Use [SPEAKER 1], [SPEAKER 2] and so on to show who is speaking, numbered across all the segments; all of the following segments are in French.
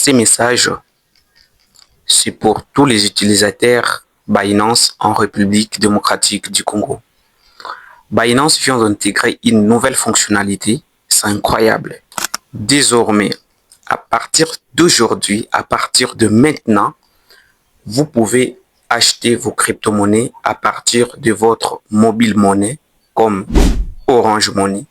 [SPEAKER 1] Ces messages, c'est pour tous les utilisateurs Binance en République démocratique du Congo. Binance vient d'intégrer une nouvelle fonctionnalité, c'est incroyable. Désormais, à partir d'aujourd'hui, à partir de maintenant, vous pouvez acheter vos crypto-monnaies à partir de votre mobile monnaie comme Orange Money,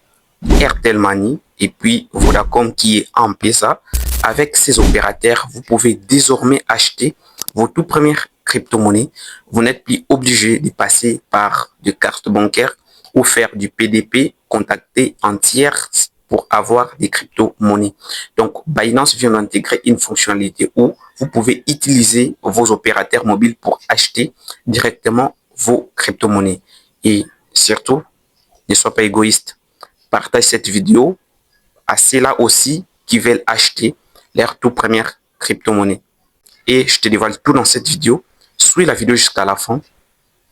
[SPEAKER 1] Airtel Money et puis Vodacom qui est en PESA. Avec ces opérateurs, vous pouvez désormais acheter vos tout premières crypto-monnaies. Vous n'êtes plus obligé de passer par des cartes bancaires ou faire du PDP, contacter un tiers pour avoir des crypto-monnaies. Donc, Binance vient d'intégrer une fonctionnalité où vous pouvez utiliser vos opérateurs mobiles pour acheter directement vos crypto-monnaies. Et surtout, ne sois pas égoïste. Partage cette vidéo à ceux-là aussi qui veulent acheter leur toute première crypto-monnaie. Et je te dévoile tout dans cette vidéo. Suis la vidéo jusqu'à la fin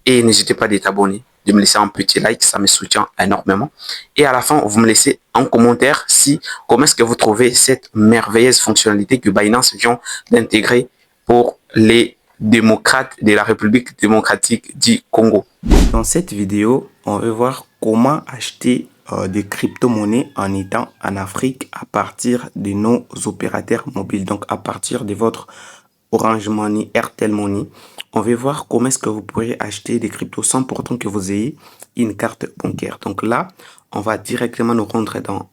[SPEAKER 1] et n'hésitez pas à t'abonner, de me laisser un petit like, ça me soutient énormément. Et à la fin, vous me laissez en commentaire comment est-ce que vous trouvez cette merveilleuse fonctionnalité que Binance vient d'intégrer pour les démocrates de la République démocratique du Congo.
[SPEAKER 2] Dans cette vidéo, on veut voir comment acheter des crypto-monnaies en étant en Afrique à partir de nos opérateurs mobiles. Donc, à partir de votre Orange Money, Airtel Money, on veut voir comment est-ce que vous pourrez acheter des cryptos sans pourtant que vous ayez une carte bancaire. Donc là, on va directement nous rendre dans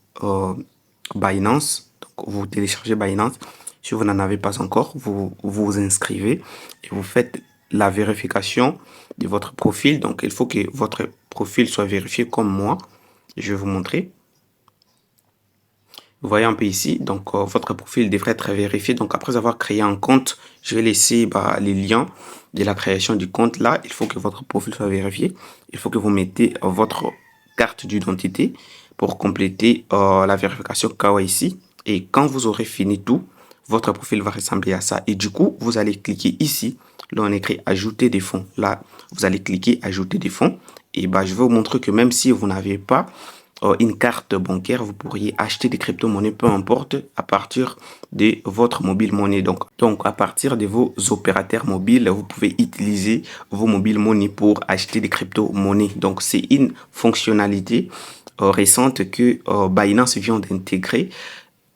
[SPEAKER 2] Binance. Donc, vous téléchargez Binance. Si vous n'en avez pas encore, vous vous inscrivez et vous faites la vérification de votre profil. Donc, il faut que votre profil soit vérifié comme moi. Je vais vous montrer. Vous voyez un peu ici, donc votre profil devrait être vérifié. Donc, après avoir créé un compte, je vais laisser les liens de la création du compte. Là, il faut que votre profil soit vérifié. Il faut que vous mettez votre carte d'identité pour compléter la vérification KYC. Et quand vous aurez fini tout, votre profil va ressembler à ça. Et du coup, vous allez cliquer ici. Là, on écrit ajouter des fonds. Là, vous allez cliquer ajouter des fonds. Et je vais vous montrer que même si vous n'avez pas une carte bancaire, vous pourriez acheter des crypto-monnaies, peu importe, à partir de votre mobile monnaie. Donc, à partir de vos opérateurs mobiles, vous pouvez utiliser vos mobile money pour acheter des crypto-monnaies. Donc, c'est une fonctionnalité récente que Binance vient d'intégrer.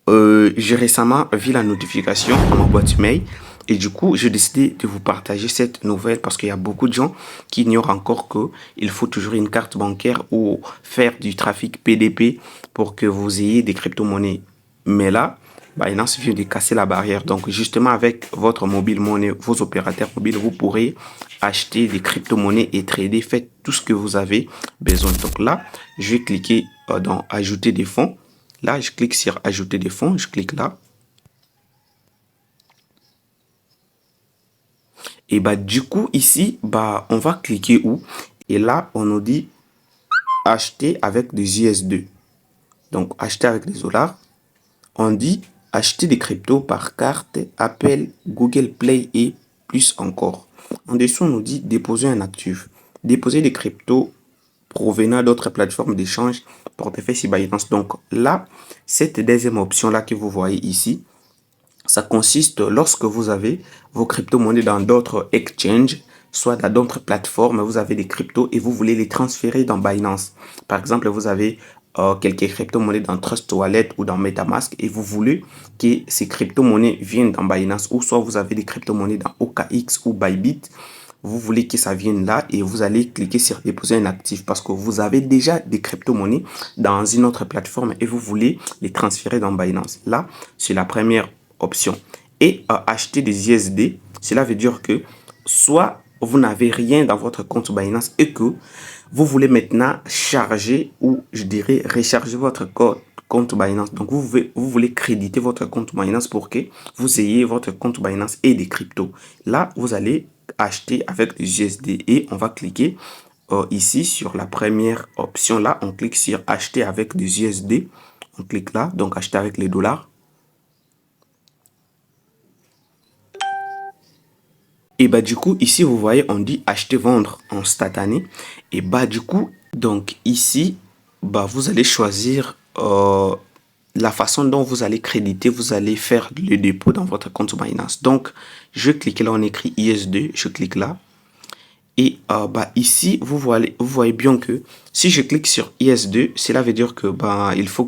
[SPEAKER 2] J'ai récemment vu la notification dans ma boîte mail. Et du coup, j'ai décidé de vous partager cette nouvelle parce qu'il y a beaucoup de gens qui ignorent encore qu'il faut toujours une carte bancaire ou faire du trafic PDP pour que vous ayez des crypto-monnaies. Mais là, Binance vient de casser la barrière. Donc, justement, avec votre mobile monnaie, vos opérateurs mobiles, vous pourrez acheter des crypto-monnaies et trader. Faites tout ce que vous avez besoin. Donc là, je vais cliquer dans ajouter des fonds. Là, je clique sur ajouter des fonds. Je clique là. Et du coup, ici, on va cliquer où? Et là, on nous dit acheter avec des USD. Donc, acheter avec des dollars. On dit acheter des cryptos par carte, Apple, Google Play et plus encore. En dessous, on nous dit déposer un actif. Déposer des cryptos provenant d'autres plateformes d'échange, portefeuille sur Binance. Donc là, cette deuxième option-là que vous voyez ici, ça consiste lorsque vous avez vos crypto-monnaies dans d'autres exchanges, soit dans d'autres plateformes, vous avez des cryptos et vous voulez les transférer dans Binance. Par exemple, vous avez quelques crypto-monnaies dans Trust Wallet ou dans MetaMask et vous voulez que ces crypto-monnaies viennent dans Binance ou soit vous avez des crypto-monnaies dans OKX ou Bybit. Vous voulez que ça vienne là et vous allez cliquer sur déposer un actif parce que vous avez déjà des crypto-monnaies dans une autre plateforme et vous voulez les transférer dans Binance. Là, c'est la première option. Et acheter des USD, cela veut dire que soit vous n'avez rien dans votre compte Binance et que vous voulez maintenant charger ou je dirais recharger votre compte Binance. Donc vous voulez créditer votre compte Binance pour que vous ayez votre compte Binance et des cryptos. Là, vous allez acheter avec des USD et on va cliquer ici sur la première option. Là, on clique sur acheter avec des USD. On clique là, donc acheter avec les dollars. Et du coup, ici, vous voyez, on dit acheter, vendre instantané. Et du coup, donc ici, vous allez choisir la façon dont vous allez créditer, vous allez faire le dépôt dans votre compte Binance. Donc, je clique là, on écrit IS2, je clique là. Et ici, vous voyez bien que si je clique sur IS2, cela veut dire que il faut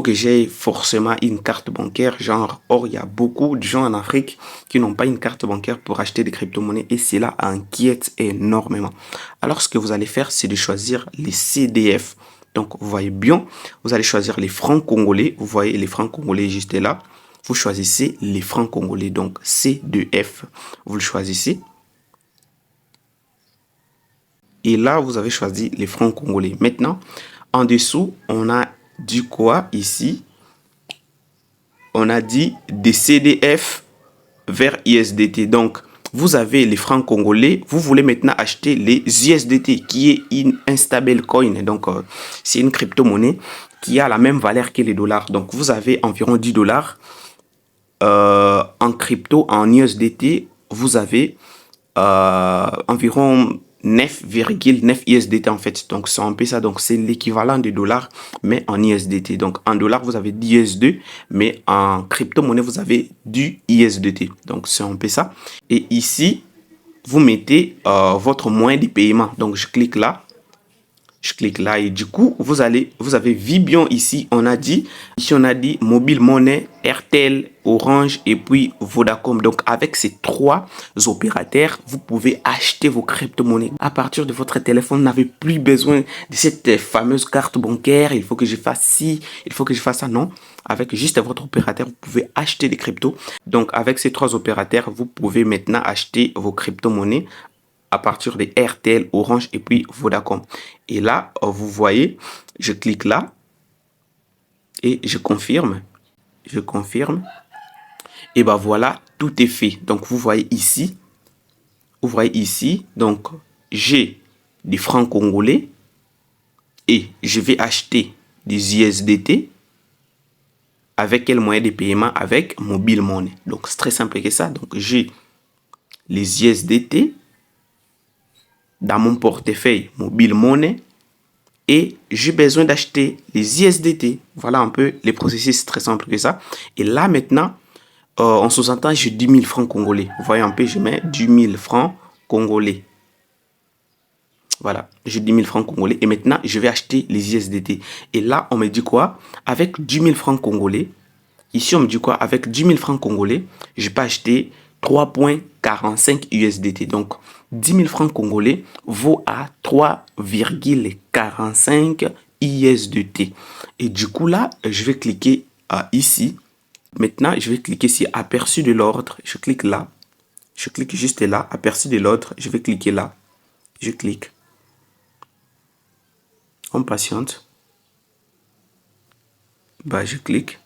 [SPEAKER 2] que j'ai forcément une carte bancaire. Genre, or, il y a beaucoup de gens en Afrique qui n'ont pas une carte bancaire pour acheter des crypto-monnaies et cela inquiète énormément. Alors, ce que vous allez faire, c'est de choisir les CDF. Donc, vous voyez bien, vous allez choisir les francs congolais. Vous voyez les francs congolais juste là. Vous choisissez les francs congolais, donc C2F. Vous le choisissez. Et là, vous avez choisi les francs congolais. Maintenant, en dessous, on a dit quoi ici? On a dit des CDF vers ISDT. Donc, vous avez les francs congolais. Vous voulez maintenant acheter les USDT, qui est une instable coin. Donc, c'est une crypto-monnaie qui a la même valeur que les dollars. Donc, vous avez environ 10 dollars. En crypto, en USDT, vous avez environ 9,9 USDT en fait. Donc, c'est un peu ça. Donc, c'est l'équivalent de dollars, mais en USDT. Donc, en dollars, vous avez 10 USD, mais en crypto-monnaie, vous avez du USDT. Donc, c'est un peu ça. Et ici, vous mettez votre moyen de paiement. Donc, je clique là. Je clique là et du coup, vous avez Vibion ici. On a dit Mobile Money, Airtel, Orange et puis Vodacom. Donc, avec ces trois opérateurs, vous pouvez acheter vos crypto-monnaies à partir de votre téléphone. Vous n'avez plus besoin de cette fameuse carte bancaire. Il faut que je fasse ci, il faut que je fasse ça. Non, avec juste votre opérateur, vous pouvez acheter des cryptos. Donc, avec ces trois opérateurs, vous pouvez maintenant acheter vos crypto-monnaies à partir de Airtel, Orange et puis Vodacom. Et là, vous voyez, je clique là et je confirme. Je confirme. Et voilà, tout est fait. Donc, vous voyez ici, donc, j'ai des francs congolais et je vais acheter des USDT. Avec quel moyen de paiement? Avec Mobile Money. Donc, c'est très simple que ça. Donc, j'ai les USDT dans mon portefeuille Mobile Money et j'ai besoin d'acheter les USDT. Voilà un peu les processus, très simple que ça. Et là maintenant, on sous-entend, j'ai 10 000 francs congolais. Vous voyez un peu, je mets 10 000 francs congolais. Voilà, j'ai 10 000 francs congolais et maintenant, je vais acheter les USDT. Et là, on me dit quoi? Avec 10 000 francs congolais, ici, on me dit quoi? Avec 10 000 francs congolais, je peux acheter 3,45 USDT. Donc, 10 000 francs congolais vaut à 3,45 USDT. Et du coup, là, je vais cliquer ici. Maintenant, je vais cliquer sur aperçu de l'ordre. Je clique là. Je clique juste là. Aperçu de l'ordre. Je vais cliquer là. Je clique. On patiente. Je clique.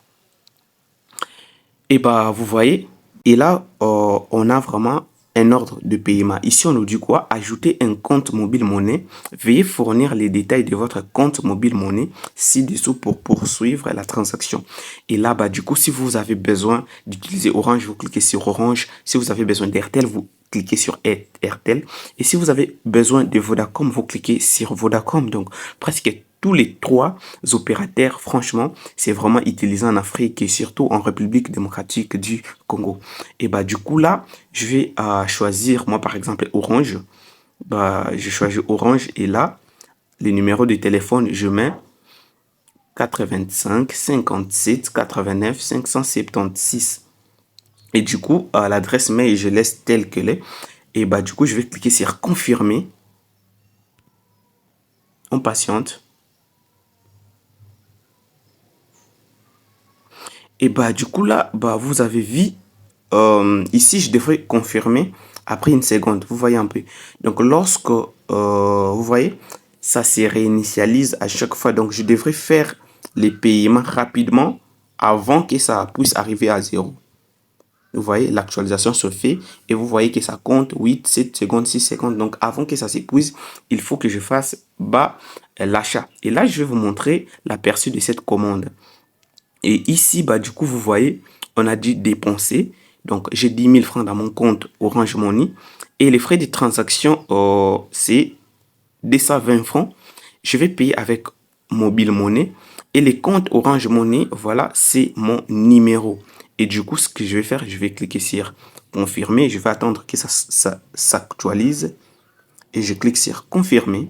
[SPEAKER 2] Et vous voyez. Et là, on a vraiment un ordre de paiement. Ici, on nous dit quoi? Ajouter un compte mobile monnaie. Veuillez fournir les détails de votre compte mobile monnaie ci-dessous pour poursuivre la transaction. Et là, du coup, si vous avez besoin d'utiliser Orange, vous cliquez sur Orange. Si vous avez besoin d'Airtel, vous cliquez sur Airtel. Et si vous avez besoin de Vodacom, vous cliquez sur Vodacom. Donc, presque tous les trois opérateurs, franchement, c'est vraiment utilisé en Afrique et surtout en République démocratique du Congo. Et du coup, là, je vais choisir, moi, par exemple, Orange. Je choisis Orange et là, les numéros de téléphone, je mets 85 57 89 576. Et du coup, l'adresse mail, je laisse telle qu'elle est. Et du coup, je vais cliquer sur confirmer. On patiente. Et du coup, là, vous avez vu, ici, je devrais confirmer après une seconde. Vous voyez un peu. Donc, lorsque, vous voyez, ça se réinitialise à chaque fois. Donc, je devrais faire les paiements rapidement avant que ça puisse arriver à 0. Vous voyez, l'actualisation se fait et vous voyez que ça compte 8, 7 secondes, 6 secondes. Donc, avant que ça s'épuise, il faut que je fasse l'achat. Et là, je vais vous montrer l'aperçu de cette commande. Et ici, du coup, vous voyez, on a dû dépenser. Donc, j'ai 10 000 francs dans mon compte Orange Money. Et les frais de transaction, c'est 220 francs. Je vais payer avec Mobile Money. Et les comptes Orange Money, voilà, c'est mon numéro. Et du coup, ce que je vais faire, je vais cliquer sur confirmer. Je vais attendre que ça s'actualise. Et je clique sur confirmer.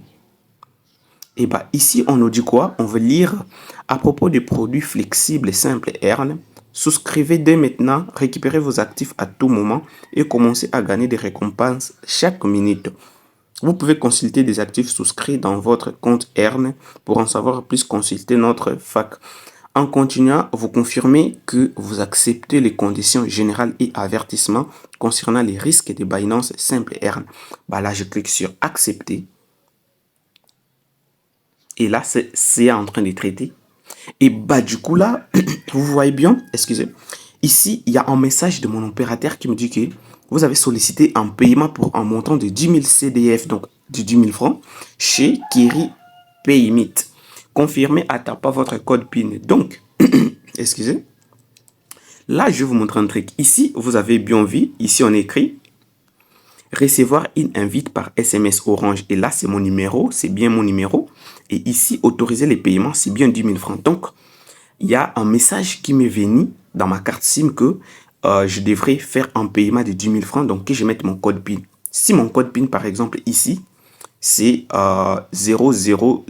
[SPEAKER 2] Et bah ici, on nous dit quoi? On veut lire à propos des produits flexibles et simples Earn. Souscrivez dès maintenant, récupérez vos actifs à tout moment et commencez à gagner des récompenses chaque minute. Vous pouvez consulter des actifs souscrits dans votre compte Earn. Pour en savoir plus, consultez notre fac. En continuant, vous confirmez que vous acceptez les conditions générales et avertissements concernant les risques de Binance Simple Earn. Bah là, je clique sur accepter. Et là, c'est en train de traiter. Et bah du coup là, vous voyez bien, excusez, ici, il y a un message de mon opérateur qui me dit que vous avez sollicité un paiement pour un montant de 10 000 CDF, donc de 10 000 francs, chez Kiri Paymit. Confirmez à tapant votre code PIN. Donc, excusez, là, je vais vous montrer un truc. Ici, vous avez bien vu, ici on écrit recevoir une invite par SMS Orange. Et là, c'est mon numéro, c'est bien mon numéro. Et ici, autoriser les paiements, c'est bien 10 000 francs. Donc, il y a un message qui m'est venu dans ma carte SIM que je devrais faire un paiement de 10 000 francs. Donc, que je mette mon code PIN. Si mon code PIN, par exemple, ici, c'est 0000.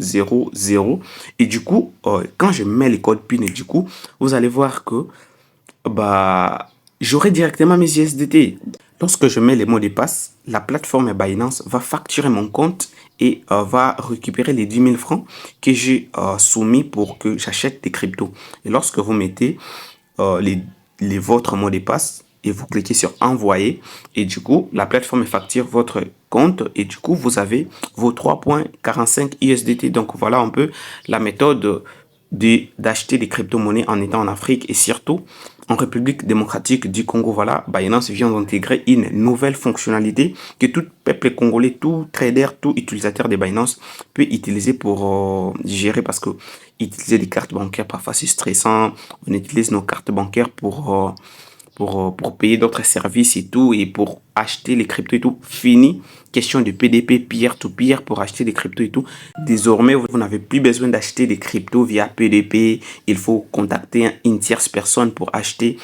[SPEAKER 2] Et du coup, quand je mets les codes PIN, et du coup, vous allez voir que bah, j'aurai directement mes USDT. Lorsque je mets les mots de passe, la plateforme Binance va facturer mon compte et va récupérer les 10 000 francs que j'ai soumis pour que j'achète des cryptos. Et lorsque vous mettez votre mot de passe et vous cliquez sur envoyer, et du coup, la plateforme facture votre compte et du coup, vous avez vos 3,45 USDT. Donc, voilà un peu la méthode d'acheter des crypto-monnaies en étant en Afrique et surtout en République démocratique du Congo. Voilà, Binance vient d'intégrer une nouvelle fonctionnalité que tout peuple congolais, tout trader, tout utilisateur de Binance peut utiliser pour gérer parce que utiliser des cartes bancaires parfois c'est stressant. On utilise nos cartes bancaires pour payer d'autres services et tout, et pour acheter les cryptos et tout. Fini, question de PDP, peer-to-peer, pour acheter des cryptos et tout. Désormais, vous n'avez plus besoin d'acheter des cryptos via PDP. Il faut contacter une tierce personne pour acheter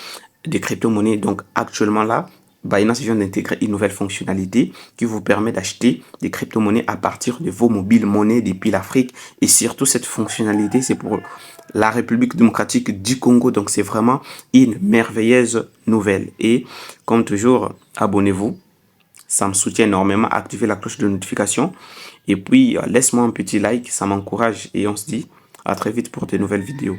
[SPEAKER 2] des crypto-monnaies. Donc, actuellement là, Binance vient d'intégrer une nouvelle fonctionnalité qui vous permet d'acheter des crypto-monnaies à partir de vos mobiles monnaies depuis l'Afrique. Et surtout, cette fonctionnalité, c'est pour la République démocratique du Congo. Donc, c'est vraiment une merveilleuse nouvelle. Et comme toujours, abonnez-vous. Ça me soutient énormément. Activez la cloche de notification. Et puis, laisse-moi un petit like. Ça m'encourage. Et on se dit à très vite pour de nouvelles vidéos.